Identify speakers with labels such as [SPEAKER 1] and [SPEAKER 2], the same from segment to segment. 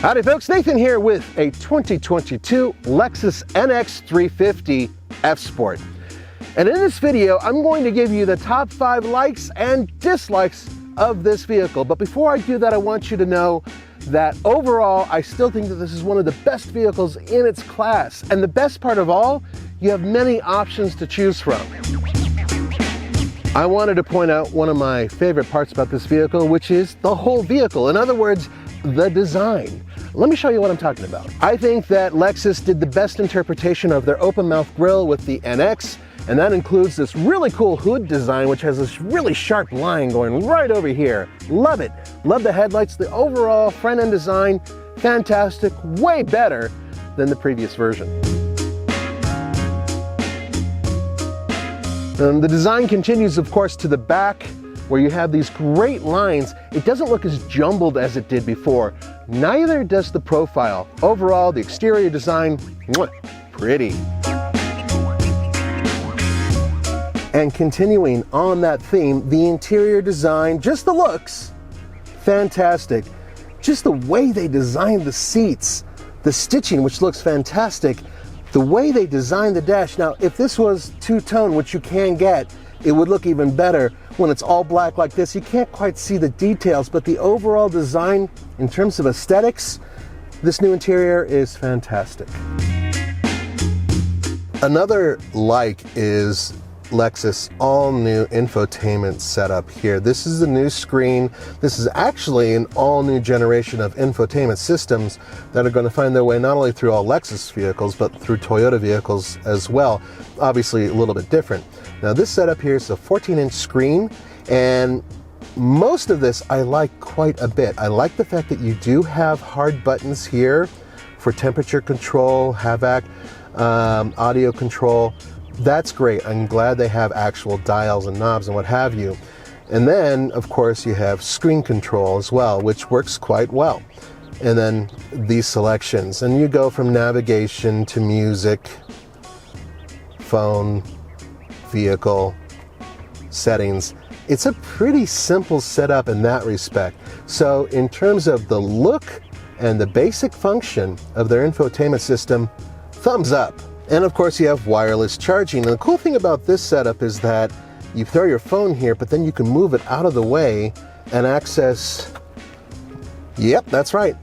[SPEAKER 1] Howdy folks, Nathan here with a 2022 Lexus NX 350 F Sport. And in this video, I'm going to give you the top 5 likes and dislikes of this vehicle. But before I do that, I want you to know that overall, I still think that this is one of the best vehicles in its class. And the best part of all, you have many options to choose from. I wanted to point out one of my favorite parts about this vehicle, which is the whole vehicle. In other words, the design. Let me show you what I'm talking about. I think that Lexus did the best interpretation of their open mouth grille with the NX, and that includes this really cool hood design, which has this really sharp line going right over here. Love it. Love the headlights. The overall front end design, fantastic, way better than the previous version. The design continues, of course, to the back, where you have these great lines. It doesn't look as jumbled as it did before. Neither does the profile. Overall, the exterior design, pretty. And continuing on that theme, the interior design, just the looks, fantastic. Just the way they designed the seats, the stitching, which looks fantastic, the way they designed the dash. Now, if this was two-tone, which you can get, it would look even better. When it's all black like this, you can't quite see the details, but the overall design, in terms of aesthetics, this new interior is fantastic. Another like is Lexus all-new infotainment setup here. This is a new screen. This is actually an all-new generation of infotainment systems that are going to find their way not only through all Lexus vehicles, but through Toyota vehicles as well. Obviously a little bit different. Now this setup here is a 14-inch screen, and most of this I like quite a bit. I like the fact that you do have hard buttons here for temperature control, HVAC, audio control. That's great. I'm glad they have actual dials and knobs and what have you. And then, of course, you have screen control as well, which works quite well. And then these selections. And you go from navigation to music, phone, vehicle, settings. It's a pretty simple setup in that respect. So in terms of the look and the basic function of their infotainment system, thumbs up. And of course you have wireless charging. And the cool thing about this setup is that you throw your phone here, but then you can move it out of the way and access, yep, that's right,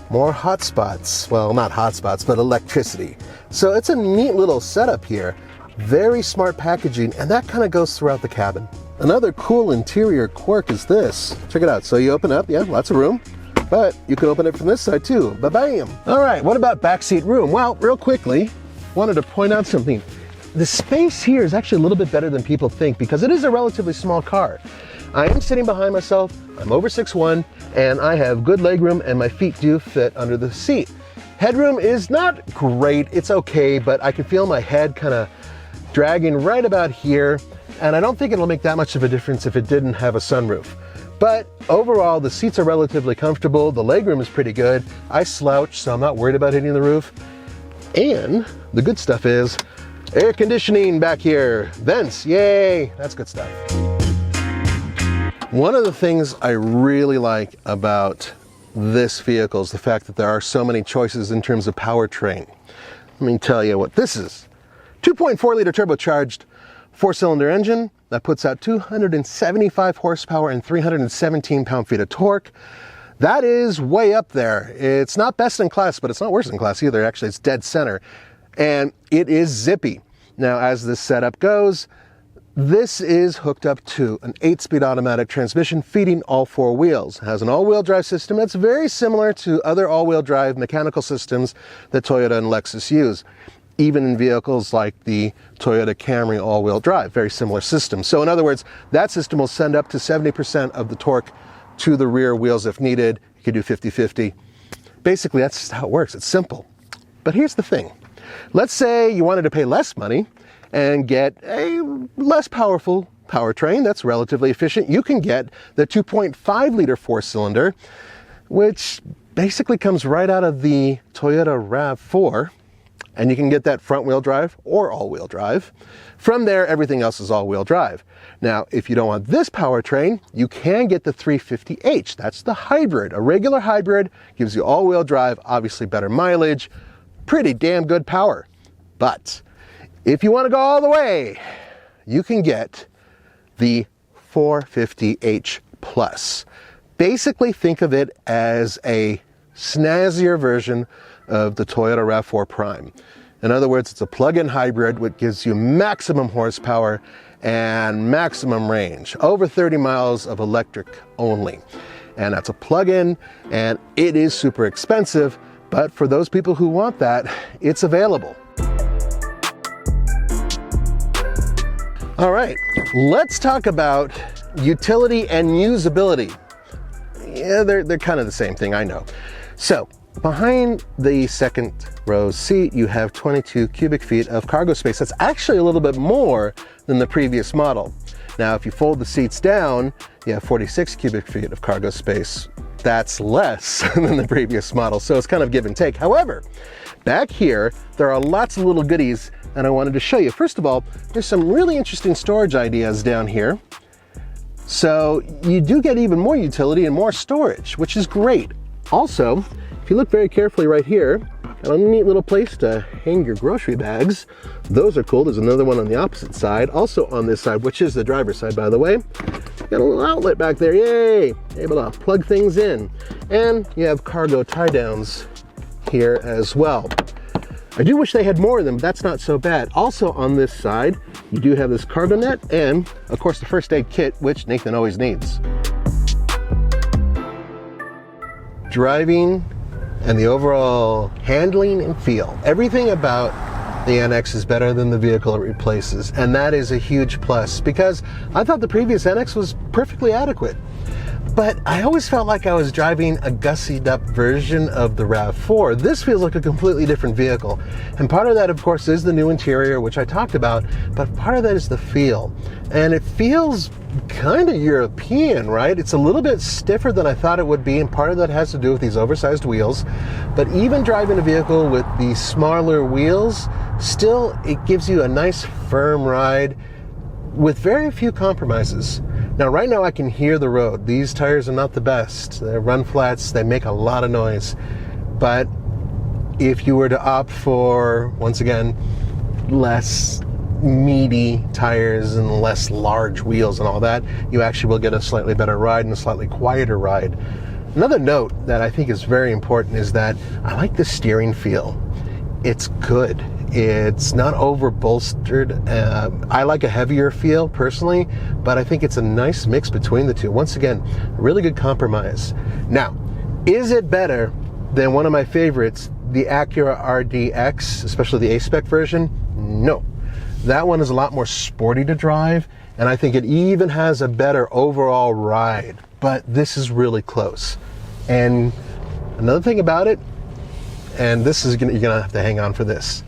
[SPEAKER 1] more hotspots. Well, not hotspots, but electricity. So it's a neat little setup here. Very smart packaging, and that kind of goes throughout the cabin. Another cool interior quirk is this. Check it out. So you open up, yeah, lots of room, but you can open it from this side too. Ba-bam! All right, what about backseat room? Well, real quickly, wanted to point out something. The space here is actually a little bit better than people think because it is a relatively small car. I am sitting behind myself, I'm over 6'1", and I have good legroom and my feet do fit under the seat. Headroom is not great, it's okay, but I can feel my head kind of dragging right about here, and I don't think it'll make that much of a difference if it didn't have a sunroof. But overall, the seats are relatively comfortable, the legroom is pretty good, I slouch, so I'm not worried about hitting the roof. And the good stuff is air conditioning back here, vents, yay, that's good stuff. One of the things I really like about this vehicle is the fact that there are so many choices in terms of powertrain. Let me tell you what this is. 2.4 liter turbocharged 4-cylinder engine that puts out 275 horsepower and 317 pound-feet of torque. That is way up there. It's not best in class, but it's not worse in class either. Actually, it's dead center. And it is zippy. Now, as this setup goes, this is hooked up to an 8-speed automatic transmission feeding all 4 wheels. It has an all-wheel drive system that's very similar to other all-wheel drive mechanical systems that Toyota and Lexus use. Even in vehicles like the Toyota Camry all-wheel drive, very similar system. So in other words, that system will send up to 70% of the torque to the rear wheels if needed. You could do 50-50. Basically, that's just how it works. It's simple. But here's the thing. Let's say you wanted to pay less money and get a less powerful powertrain that's relatively efficient. You can get the 2.5 liter 4-cylinder, which basically comes right out of the Toyota RAV4. and you can get that front-wheel drive or all-wheel drive. From there, everything else is all-wheel drive. Now, if you don't want this powertrain, you can get the 350h. That's the hybrid. A regular hybrid gives you all-wheel drive, obviously better mileage, pretty damn good power. But if you want to go all the way, you can get the 450h Plus. Basically, think of it as a snazzier version of the Toyota RAV4 Prime. In other words, it's a plug-in hybrid which gives you maximum horsepower and maximum range, over 30 miles of electric only. And that's a plug-in, and it is super expensive, but for those people who want that, it's available. All right, let's talk about utility and usability. Yeah, they're kind of the same thing, I know. So, behind the second row seat, you have 22 cubic feet of cargo space. That's actually a little bit more than the previous model. Now, if you fold the seats down, you have 46 cubic feet of cargo space. That's less than the previous model, so it's kind of give and take. However, back here, there are lots of little goodies that I wanted to show you. First of all, there's some really interesting storage ideas down here. So you do get even more utility and more storage, which is great. Also, if you look very carefully right here, got a neat little place to hang your grocery bags. Those are cool. There's another one on the opposite side. Also on this side, which is the driver's side, by the way, got a little outlet back there. Yay! Able to plug things in. And you have cargo tie downs here as well. I do wish they had more of them, but that's not so bad. Also on this side, you do have this cargo net and, of course, the first aid kit, which Nathan always needs. Driving and the overall handling and feel. Everything about the NX is better than the vehicle it replaces, and that is a huge plus because I thought the previous NX was perfectly adequate. But I always felt like I was driving a gussied up version of the RAV4. This feels like a completely different vehicle. And part of that, of course, is the new interior, which I talked about, but part of that is the feel. And it feels kind of European, right? It's a little bit stiffer than I thought it would be, and part of that has to do with these oversized wheels. But even driving a vehicle with the smaller wheels, still, it gives you a nice firm ride with very few compromises. Now, right now I can hear the road. These tires are not the best. They're run flats, they make a lot of noise. But if you were to opt for, once again, less meaty tires and less large wheels and all that, you actually will get a slightly better ride and a slightly quieter ride. Another note that I think is very important is that I like the steering feel. It's good. It's not over bolstered. I like a heavier feel personally, but I think it's a nice mix between the two. Once again, a really good compromise. Now, is it better than one of my favorites, the Acura RDX, especially the A-Spec version? No. That one is a lot more sporty to drive, and I think it even has a better overall ride, but this is really close. And another thing about it, and this is you're gonna have to hang on for this.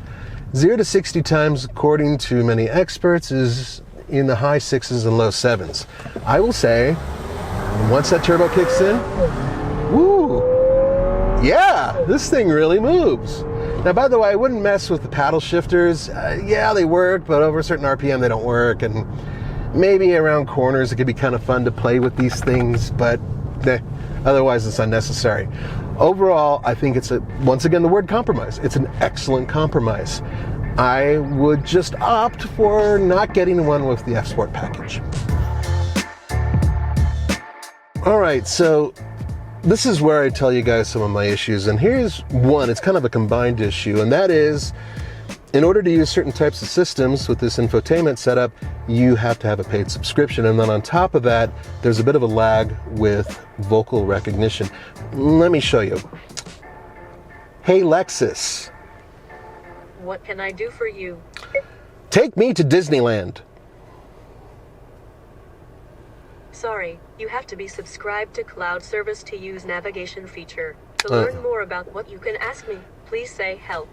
[SPEAKER 1] 0 to 60 times, according to many experts, is in the high 6s and low 7s. I will say, once that turbo kicks in, woo, yeah, this thing really moves. Now, by the way, I wouldn't mess with the paddle shifters. Yeah, they work, but over a certain RPM, they don't work. And maybe around corners, it could be kind of fun to play with these things, but otherwise, it's unnecessary. Overall, I think it's once again, the word compromise. It's an excellent compromise. I would just opt for not getting one with the F-Sport package. All right, so this is where I tell you guys some of my issues, and here's one. It's kind of a combined issue, and that is, in order to use certain types of systems with this infotainment setup, you have to have a paid subscription, and then on top of that, there's a bit of a lag with vocal recognition. Let me show you. Hey Lexus.
[SPEAKER 2] What can I do for you?
[SPEAKER 1] Take me to Disneyland.
[SPEAKER 2] Sorry, you have to be subscribed to cloud service to use navigation feature. To learn more about what you can ask me, please say help.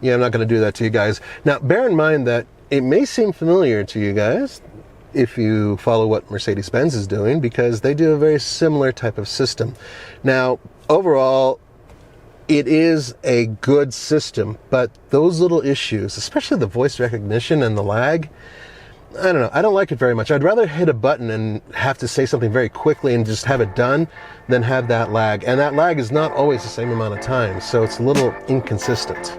[SPEAKER 1] Yeah, I'm not going to do that to you guys. Now, bear in mind that it may seem familiar to you guys if you follow what Mercedes-Benz is doing, because they do a very similar type of system. Now, overall, it is a good system, but those little issues, especially the voice recognition and the lag, I don't know. I don't like it very much. I'd rather hit a button and have to say something very quickly and just have it done than have that lag. And that lag is not always the same amount of time, so it's a little inconsistent.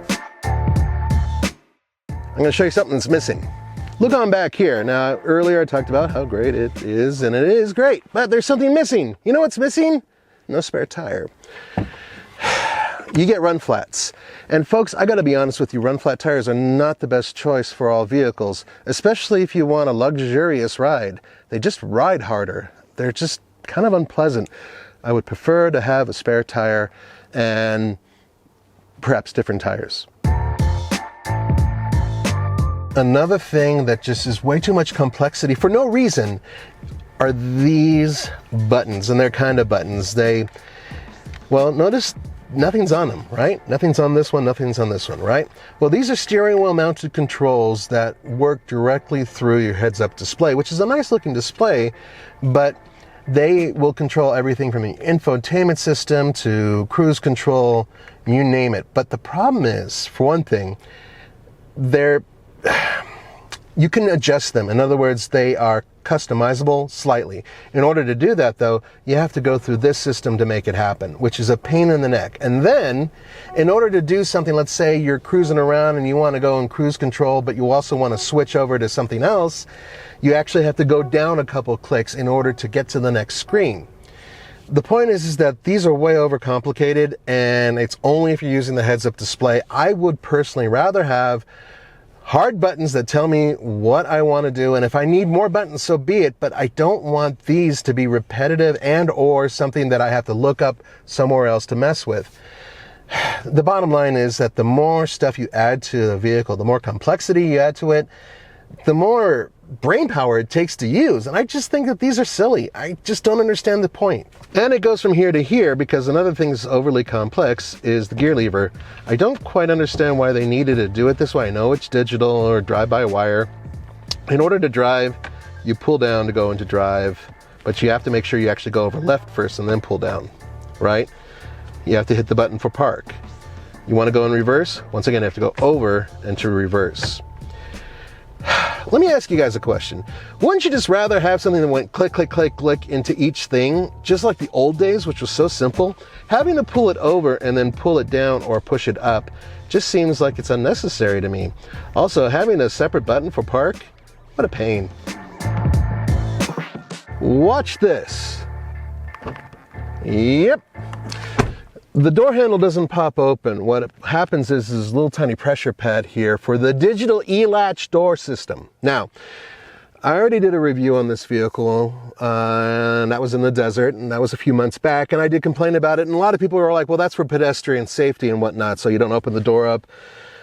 [SPEAKER 1] I'm going to show you something that's missing. Look on back here. Now, earlier I talked about how great it is, and it is great, but there's something missing. You know what's missing? No spare tire. You get run flats. And folks, I gotta be honest with you, run flat tires are not the best choice for all vehicles, especially if you want a luxurious ride. They just ride harder. They're just kind of unpleasant. I would prefer to have a spare tire and perhaps different tires. Another thing that just is way too much complexity for no reason are these buttons, and they're kind of buttons. Well, notice nothing's on them, right? Nothing's on this one, nothing's on this one, right? Well, these are steering wheel mounted controls that work directly through your heads-up display, which is a nice looking display, but they will control everything from the infotainment system to cruise control, you name it. But the problem is, for one thing, you can adjust them. In other words, they are customizable slightly. In order to do that, though, you have to go through this system to make it happen, which is a pain in the neck. And then, in order to do something, let's say you're cruising around and you want to go in cruise control, but you also want to switch over to something else, you actually have to go down a couple clicks in order to get to the next screen. The point is that these are way overcomplicated, and it's only if you're using the heads-up display. I would personally rather have hard buttons that tell me what I want to do, and if I need more buttons, so be it, but I don't want these to be repetitive and or something that I have to look up somewhere else to mess with. The bottom line is that the more stuff you add to a vehicle, the more complexity you add to it, the more brain power it takes to use, and I just think that these are silly. I just don't understand the point. And it goes from here to here, because another thing that's overly complex is the gear lever. I don't quite understand why they needed to do it this way. I know it's digital or drive-by-wire. In order to drive, you pull down to go into drive, but you have to make sure you actually go over left first and then pull down, right? You have to hit the button for park. You want to go in reverse? Once again, you have to go over and to reverse. Let me ask you guys a question. Wouldn't you just rather have something that went click, click, click, click into each thing, just like the old days, which was so simple? Having to pull it over and then pull it down or push it up just seems like it's unnecessary to me. Also, having a separate button for park, what a pain. Watch this. Yep. The door handle doesn't pop open. What happens is this little tiny pressure pad here for the digital e-latch door system. Now, I already did a review on this vehicle, and that was in the desert, and that was a few months back, and I did complain about it, and a lot of people were like, well, that's for pedestrian safety and whatnot, so you don't open the door up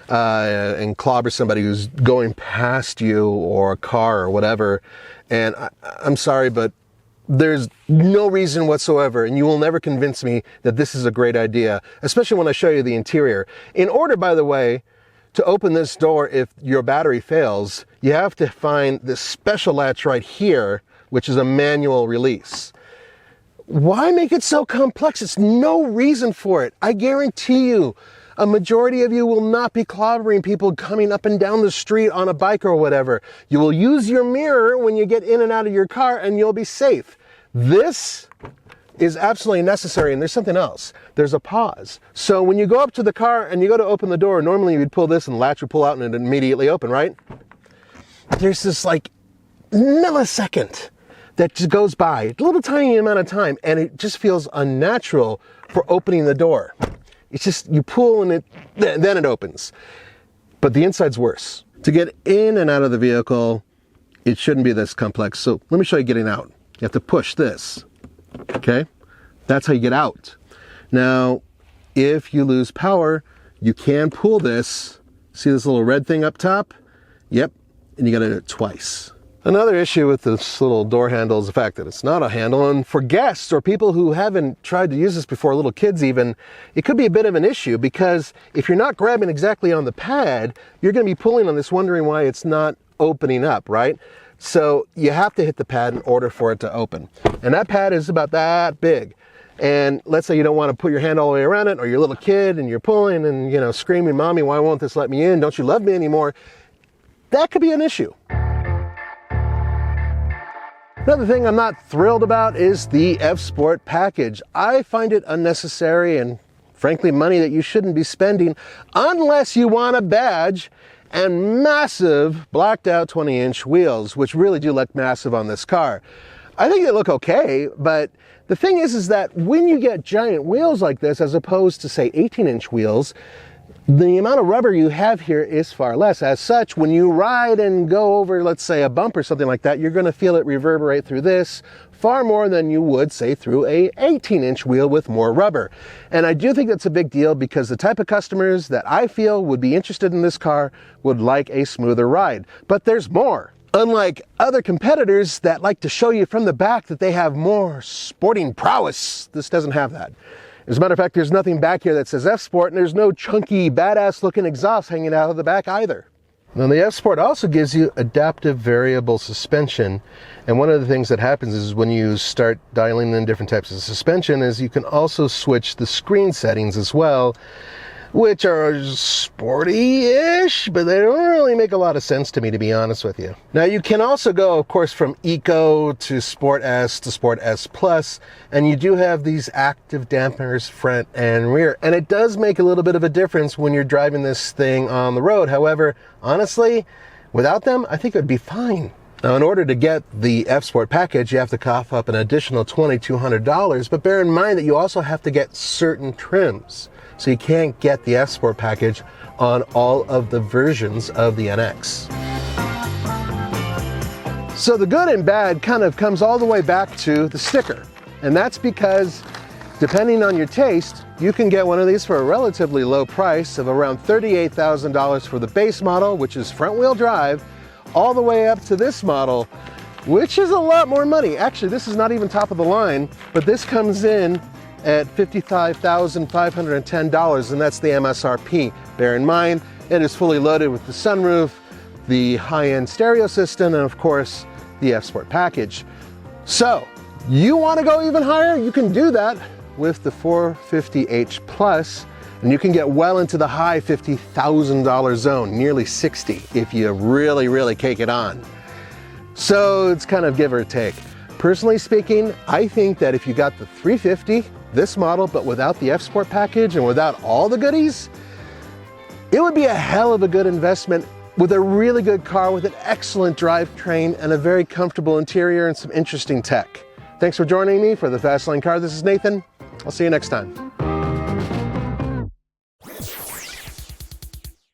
[SPEAKER 1] and clobber somebody who's going past you or a car or whatever. And I'm sorry, but there's no reason whatsoever, and you will never convince me that this is a great idea, especially when I show you the interior. In order, by the way, to open this door if your battery fails, you have to find this special latch right here, which is a manual release. Why make it so complex? It's no reason for it. I guarantee you, a majority of you will not be clobbering people coming up and down the street on a bike or whatever. You will use your mirror when you get in and out of your car, and you'll be safe. This is absolutely necessary, and there's something else. There's a pause. So when you go up to the car and you go to open the door, normally you'd pull this and the latch would pull out and it'd immediately open, right? There's this like millisecond that just goes by, a little tiny amount of time, and it just feels unnatural for opening the door. It's just, you pull and then it opens. But the inside's worse. To get in and out of the vehicle, it shouldn't be this complex. So let me show you getting out. You have to push this, okay? That's how you get out. Now, if you lose power, you can pull this. See this little red thing up top? Yep, and you gotta do it twice. Another issue with this little door handle is the fact that it's not a handle, and for guests or people who haven't tried to use this before, little kids even, it could be a bit of an issue, because if you're not grabbing exactly on the pad, you're going to be pulling on this wondering why it's not opening up, right? So you have to hit the pad in order for it to open. And that pad is about that big. and let's say you don't want to put your hand all the way around it, or you're a little kid and you're pulling and, you know, screaming, "Mommy, why won't this let me in? Don't you love me anymore?" That could be an issue. Another thing I'm not thrilled about is the F-Sport package. I find it unnecessary and frankly money that you shouldn't be spending unless you want a badge and massive blacked out 20-inch wheels, which really do look massive on this car. I think they look okay, but the thing is that when you get giant wheels like this, as opposed to say 18-inch wheels, the amount of rubber you have here is far less. As such, when you ride and go over, let's say, a bump or something like that, you're going to feel it reverberate through this far more than you would, say, through a 18-inch wheel with more rubber. And I do think that's a big deal because the type of customers that I feel would be interested in this car would like a smoother ride. But there's more. Unlike other competitors that like to show you from the back that they have more sporting prowess, this doesn't have that. As a matter of fact, there's nothing back here that says F-Sport, and there's no chunky, badass-looking exhaust hanging out of the back either. Now, the F-Sport also gives you adaptive variable suspension, and one of the things that happens is when you start dialing in different types of suspension is you can also switch the screen settings as well, which are sporty-ish, but they don't really make a lot of sense to me, to be honest with you. Now, you can also go, of course, from Eco to Sport S to Sport S Plus, and you do have these active dampeners front and rear, and it does make a little bit of a difference when you're driving this thing on the road. However, honestly, without them, I think it would be fine. Now, in order to get the F-Sport package, you have to cough up an additional $2,200, but bear in mind that you also have to get certain trims. So you can't get the F-Sport package on all of the versions of the NX. So the good and bad kind of comes all the way back to the sticker. And that's because, depending on your taste, you can get one of these for a relatively low price of around $38,000 for the base model, which is front-wheel drive, all the way up to this model, which is a lot more money. Actually, this is not even top of the line, but this comes in at $55,510, and that's the MSRP. Bear in mind, it is fully loaded with the sunroof, the high-end stereo system, and of course, the F-Sport package. So, you want to go even higher? You can do that with the 450h Plus, and you can get well into the high $50,000 zone, nearly 60 if you really, really cake it on. So, it's kind of give or take. Personally speaking, I think that if you got the 350, this model, but without the F-Sport package and without all the goodies, it would be a hell of a good investment with a really good car with an excellent drivetrain and a very comfortable interior and some interesting tech. Thanks for joining me for the Fast Lane Car. This is Nathan. I'll see you next time.